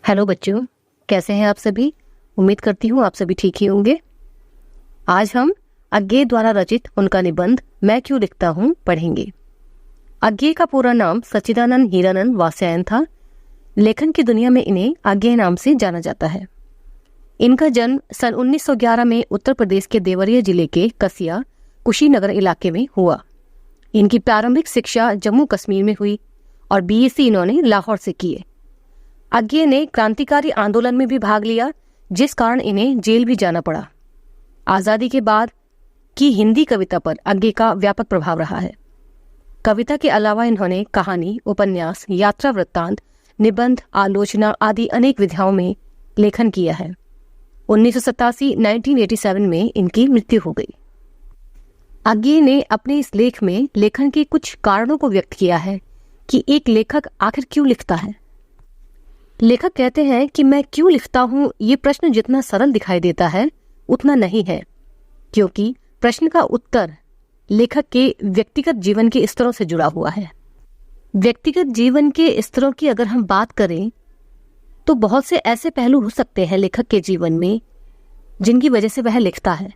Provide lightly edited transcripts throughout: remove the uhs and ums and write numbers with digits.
Hello बच्चों, कैसे हैं आप सभी। उम्मीद करती हूँ आप सभी ठीक ही होंगे। आज हम अज्ञे द्वारा रचित उनका निबंध मैं क्यों लिखता हूँ पढ़ेंगे। अज्ञे का पूरा नाम सच्चिदानंद हीरानंद वात्स्यायन था। लेखन की दुनिया में इन्हें अज्ञे नाम से जाना जाता है। इनका जन्म सन 1911 में उत्तर प्रदेश के देवरिया जिले के कसिया कुशीनगर इलाके में हुआ। इनकी प्रारंभिक शिक्षा जम्मू कश्मीर में हुई और बीएससी इन्होंने लाहौर से किए। अज्ञे ने क्रांतिकारी आंदोलन में भी भाग लिया, जिस कारण इन्हें जेल भी जाना पड़ा। आजादी के बाद की हिंदी कविता पर अज्ञे का व्यापक प्रभाव रहा है। कविता के अलावा इन्होंने कहानी, उपन्यास, यात्रा वृत्तांत, निबंध, आलोचना आदि अनेक विधाओं में लेखन किया है। 1987 में इनकी मृत्यु हो गई। अज्ञे ने अपने इस लेख में लेखन के कुछ कारणों को व्यक्त किया है कि एक लेखक आखिर क्यों लिखता है। लेखक कहते हैं कि मैं क्यों लिखता हूँ, ये प्रश्न जितना सरल दिखाई देता है उतना नहीं है, क्योंकि प्रश्न का उत्तर लेखक के व्यक्तिगत जीवन के स्तरों से जुड़ा हुआ है। व्यक्तिगत जीवन के स्तरों की अगर हम बात करें तो बहुत से ऐसे पहलू हो सकते हैं लेखक के जीवन में जिनकी वजह से वह लिखता है।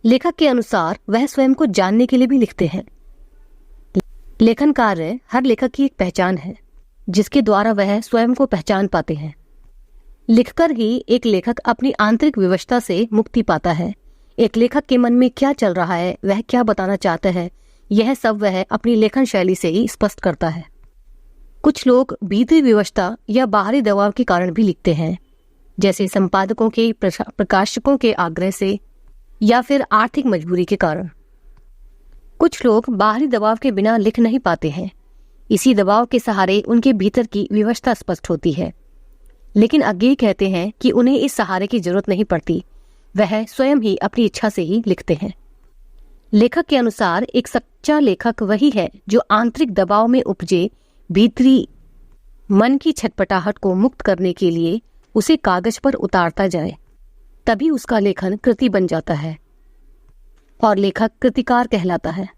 लेखक के अनुसार वह स्वयं को जानने के लिए भी लिखते हैं। लेखन कार्य हर लेखक की एक पहचान है, जिसके द्वारा वह स्वयं को पहचान पाते हैं। लिखकर ही एक लेखक अपनी आंतरिक विवशता से मुक्ति पाता है। एक लेखक के मन में क्या चल रहा है, वह क्या बताना चाहता है, यह सब वह अपनी लेखन शैली से ही स्पष्ट करता है। कुछ लोग भीतरी विवशता या बाहरी दबाव के कारण भी लिखते हैं, जैसे संपादकों के, प्रकाशकों के आग्रह से या फिर आर्थिक मजबूरी के कारण। कुछ लोग बाहरी दबाव के बिना लिख नहीं पाते हैं। इसी दबाव के सहारे उनके भीतर की विवशता स्पष्ट होती है। लेकिन अज्ञे कहते हैं कि उन्हें इस सहारे की जरूरत नहीं पड़ती, वह स्वयं ही अपनी इच्छा से ही लिखते हैं। लेखक के अनुसार एक सच्चा लेखक वही है जो आंतरिक दबाव में उपजे भीतरी मन की छटपटाहट को मुक्त करने के लिए उसे कागज पर उतारता जाए, तभी उसका लेखन कृति बन जाता है और लेखक कृतिकार कहलाता है।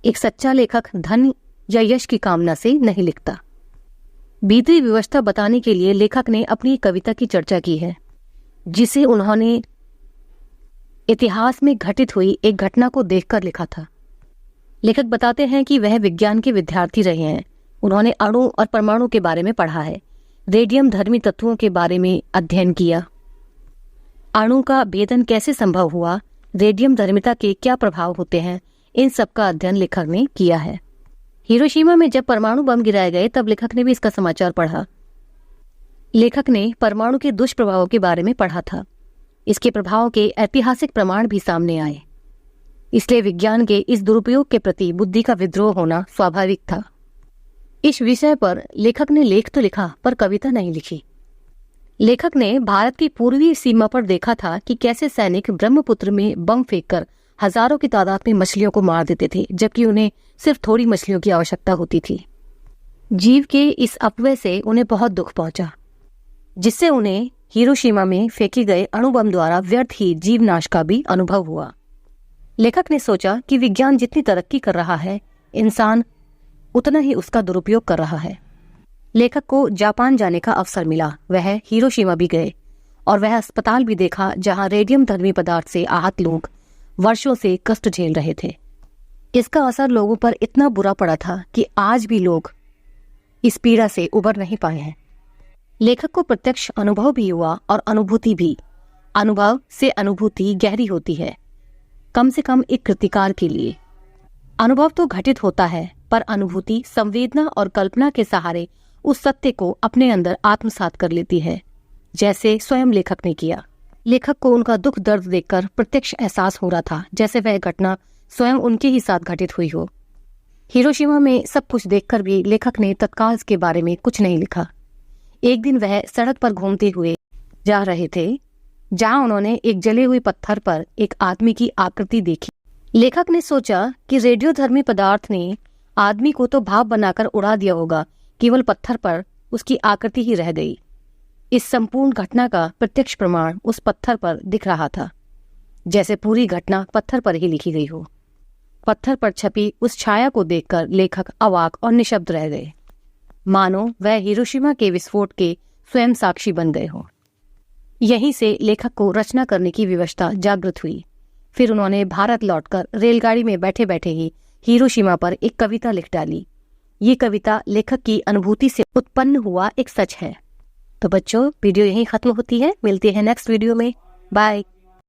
एक सच्चा लेखक धन या यश की कामना से नहीं लिखता। भीतरी विवशता बताने के लिए लेखक ने अपनी कविता की चर्चा की है, जिसे उन्होंने इतिहास में घटित हुई एक घटना को देखकर लिखा था। लेखक बताते हैं कि वह विज्ञान के विद्यार्थी रहे हैं। उन्होंने अणु और परमाणु के बारे में पढ़ा है, रेडियम धर्मी तत्वों के बारे में अध्ययन किया, अणु का भेदन कैसे संभव हुआ, रेडियम धर्मिता के क्या प्रभाव होते हैं, इन सब का अध्ययन लेखक ने किया है। हिरोशिमा में जब परमाणु बम गिराए गए तब लेखक ने भी इसका समाचार पढ़ा। लेखक ने परमाणु के दुष्प्रभावों के बारे में पढ़ा था। इसके प्रभाव के ऐतिहासिक प्रमाण भी सामने आए, इसलिए विज्ञान के इस दुरुपयोग के प्रति बुद्धि का विद्रोह होना स्वाभाविक था। इस विषय पर लेखक ने लेख तो लिखा पर कविता नहीं लिखी। लेखक ने भारत की पूर्वी सीमा पर देखा था कि कैसे सैनिक ब्रह्मपुत्र में बम फेंककर हजारों की तादाद में मछलियों को मार देते थे, जबकि उन्हें सिर्फ थोड़ी मछलियों की आवश्यकता होती थी। जीव के इस अपव्यय से उन्हें बहुत दुख पहुंचा, जिससे उन्हें हिरोशिमा में फेंके गए अणु बम द्वारा व्यर्थ ही जीवनाश का भी अनुभव हुआ। लेखक ने सोचा कि विज्ञान जितनी तरक्की कर रहा है, इंसान उतना ही उसका दुरुपयोग कर रहा है। लेखक को जापान जाने का अवसर मिला। वह हिरोशिमा भी गए और वह अस्पताल भी देखा जहां रेडियम धर्मी पदार्थ से आहत लोग वर्षों से कष्ट झेल रहे थे। इसका असर लोगों पर इतना बुरा पड़ा था कि आज भी लोग इस पीड़ा से उबर नहीं पाए हैं। लेखक को प्रत्यक्ष अनुभव भी हुआ और अनुभूति भी। अनुभव से अनुभूति गहरी होती है, कम से कम एक कृतिकार के लिए। अनुभव तो घटित होता है, पर अनुभूति संवेदना और कल्पना के सहारे उस सत्य को अपने अंदर आत्मसात कर लेती है, जैसे स्वयं लेखक ने किया। लेखक को उनका दुख दर्द देखकर प्रत्यक्ष एहसास हो रहा था, जैसे वह घटना स्वयं उनके ही साथ घटित हुई हो। हिरोशिमा में सब कुछ देखकर भी लेखक ने तत्काल इसके बारे में कुछ नहीं लिखा। एक दिन वह सड़क पर घूमते हुए जा रहे थे, जहां उन्होंने एक जले हुए पत्थर पर एक आदमी की आकृति देखी। लेखक ने सोचा कि रेडियोधर्मी पदार्थ ने आदमी को तो भाप बनाकर उड़ा दिया होगा, केवल पत्थर पर उसकी आकृति ही रह गई। इस संपूर्ण घटना का प्रत्यक्ष प्रमाण उस पत्थर पर दिख रहा था, जैसे पूरी घटना पत्थर पर ही लिखी गई हो। पत्थर पर छपी उस छाया को देखकर लेखक अवाक और निशब्द रह गए, मानो वह हिरोशिमा के विस्फोट के स्वयं साक्षी बन गए हों। यहीं से लेखक को रचना करने की विवशता जागृत हुई। फिर उन्होंने भारत लौटकर रेलगाड़ी में बैठे बैठे ही हिरोशिमा पर एक कविता लिख डाली। ये कविता लेखक की अनुभूति से उत्पन्न हुआ एक सच है। तो बच्चों, वीडियो यहीं खत्म होती है। मिलते हैं नेक्स्ट वीडियो में। बाय।